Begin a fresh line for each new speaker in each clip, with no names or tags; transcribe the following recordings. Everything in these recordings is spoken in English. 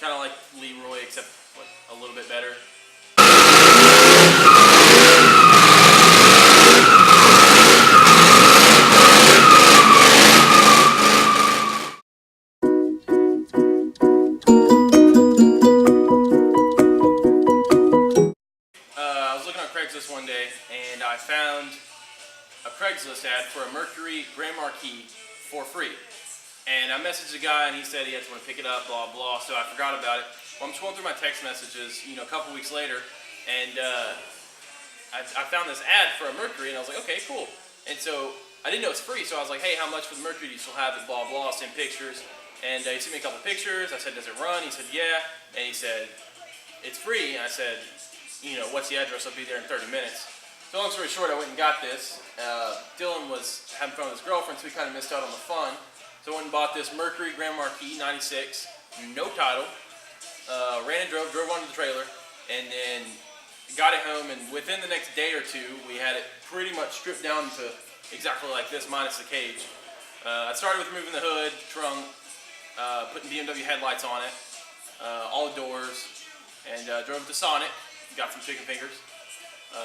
Kind of like Leroy, except like a little bit better. I was looking on Craigslist one day and I found a Craigslist ad for a Mercury Grand Marquis for free. And I messaged the guy and he said he had to want to pick it up, blah, blah, so I forgot about it. Well, I'm scrolling through my text messages, a couple weeks later, and I found this ad for a Mercury and I was like, okay, cool. And so I didn't know it's free, so I was like, hey, how much for the Mercury? Do you still have it, blah, blah, send pictures. And he sent me a couple pictures. I said, does it run? He said, yeah. And he said, it's free. And I said, what's the address? I'll be there in 30 minutes. So long story short, I went and got this. Dylan was having fun with his girlfriend, so we kind of missed out on the fun. So I went and bought this Mercury Grand Marquis 96, no title. Ran and drove onto the trailer, and then got it home, and within the next day or two, we had it pretty much stripped down to exactly like this, minus the cage. I started with removing the hood, trunk, putting BMW headlights on it, all the doors, and drove it to Sonic, got some chicken fingers,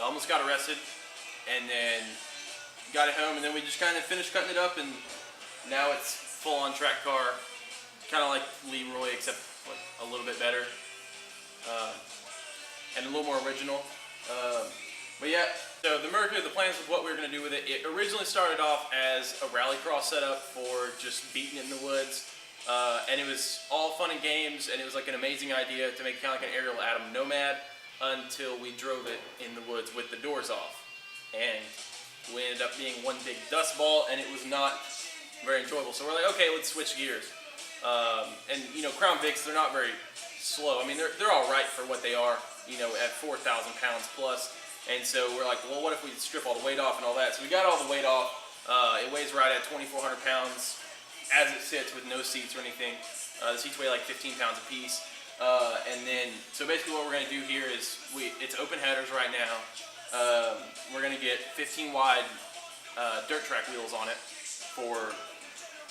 almost got arrested, and then got it home, and then we just kind of finished cutting it up, and now it's full-on track car, kind of like Leroy, except like a little bit better, and a little more original. But yeah, so the Mercury, the plans with what we were going to do with it, it originally started off as a rallycross setup for just beating it in the woods, and it was all fun and games, and it was like an amazing idea to make kind of like an aerial Atom Nomad until we drove it in the woods with the doors off, and we ended up being one big dust ball, and it was not very enjoyable. So we're like, okay, let's switch gears. And Crown Vics, they're not very slow. I mean, they're all right for what they are, at 4,000 pounds plus. And so we're like, well, what if we strip all the weight off and all that? So we got all the weight off. It weighs right at 2,400 pounds as it sits with no seats or anything. The seats weigh like 15 pounds a piece. And then, so basically what we're going to do here is, it's open headers right now. We're going to get 15 wide dirt track wheels on it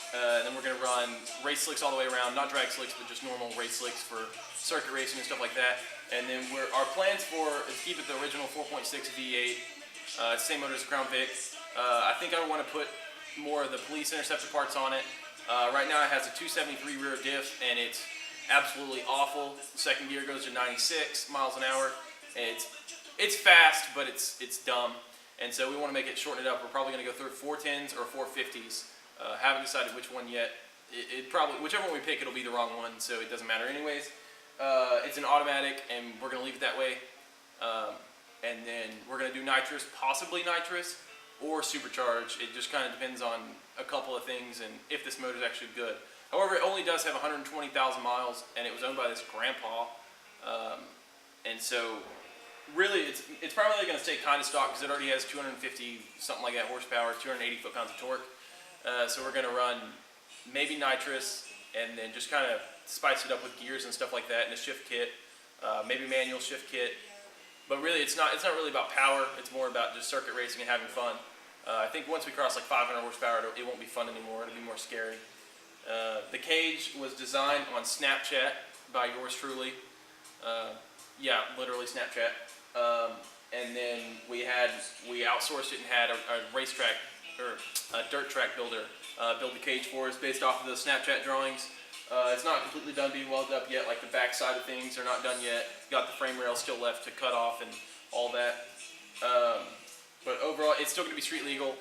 and then we're going to run race slicks all the way around, not drag slicks, but just normal race slicks for circuit racing and stuff like that. And then our plans is to keep it the original 4.6 V8, same motor as the Crown Vic. I think I want to put more of the police interceptor parts on it. Right now it has a 273 rear diff, and it's absolutely awful. The second gear goes to 96 miles an hour. It's fast, but it's dumb. And so we want to make it, shorten it up. We're probably going to go through 410s or 450s. Haven't decided which one yet. Whichever one we pick, it'll be the wrong one, so it doesn't matter anyways. It's an automatic, and we're going to leave it that way. And then we're going to do nitrous, possibly nitrous, or supercharge. It just kind of depends on a couple of things and if this motor is actually good. However, it only does have 120,000 miles, and it was owned by this grandpa. And so really, it's probably going to stay kind of stock because it already has 250 something like that horsepower, 280 foot-pounds of torque. So we're going to run maybe nitrous, and then just kind of spice it up with gears and stuff like that, and a shift kit, maybe manual shift kit. But really, it's not really about power. It's more about just circuit racing and having fun. I think once we cross like 500 horsepower, it won't be fun anymore. It'll be more scary. The cage was designed on Snapchat by yours truly. Yeah, literally Snapchat. And then we outsourced it and had a racetrack or a dirt track builder build the cage for us based off of the Snapchat drawings. It's not completely done being welded up yet. Like the back side of things are not done yet. Got the frame rail still left to cut off and all that. But overall, it's still going to be street legal.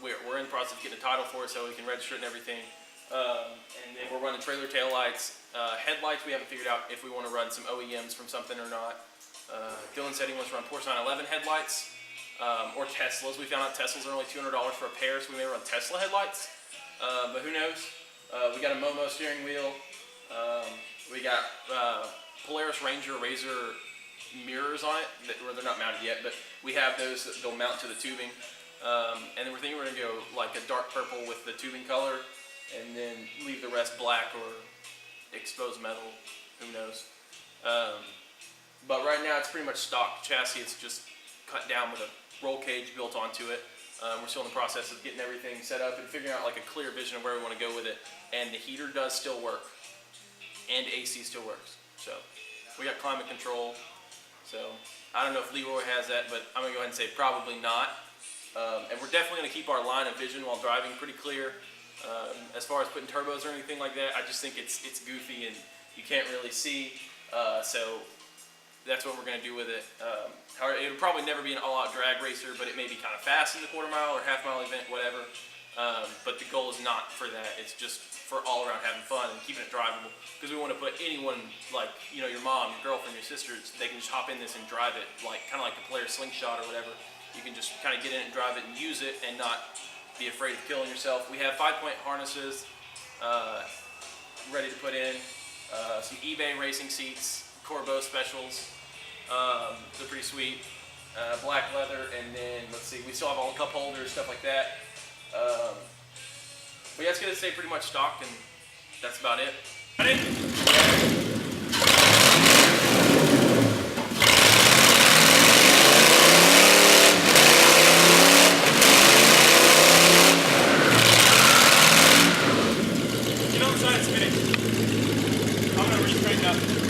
We're in the process of getting a title for it so we can register it and everything. And then we're running trailer tail lights. Headlights, we haven't figured out if we want to run some OEMs from something or not. Dylan said he wants to run Porsche 911 headlights or Teslas. We found out Teslas are only $200 for a pair, so we may run Tesla headlights. But who knows? We got a Momo steering wheel. We got Polaris Ranger Razor mirrors on it. They're not mounted yet, but we have those that they'll mount to the tubing. And then we're thinking we're going to go like a dark purple with the tubing color, and then leave the rest black or exposed metal. Who knows? But right now it's pretty much stock chassis. It's just cut down with a roll cage built onto it. We're still in the process of getting everything set up and figuring out like a clear vision of where we want to go with it. And the heater does still work. and AC still works. So we got climate control. So I don't know if Leroy has that, but I'm gonna go ahead and say probably not. And we're definitely gonna keep our line of vision while driving pretty clear. As far as putting turbos or anything like that, I just think it's goofy and you can't really see. So that's what we're gonna do with it. However, it'll probably never be an all-out drag racer, but it may be kind of fast in the quarter mile or half mile event, whatever. But the goal is not for that. It's just for all around having fun and keeping it drivable. Because we want to put anyone, like, you know, your mom, your girlfriend, your sisters, they can just hop in this and drive it, like kind of like the Polaris slingshot or whatever. You can just kind of get in it and drive it and use it and not be afraid of killing yourself. We have 5-point harnesses ready to put in, some eBay racing seats, Corbeau specials. They're pretty sweet. Black leather, and then let's see, we still have all the cup holders, stuff like that. But yeah, it's gonna stay pretty much stocked, and that's about it. Ready? Get on the side, spin it. I'm gonna restrain up.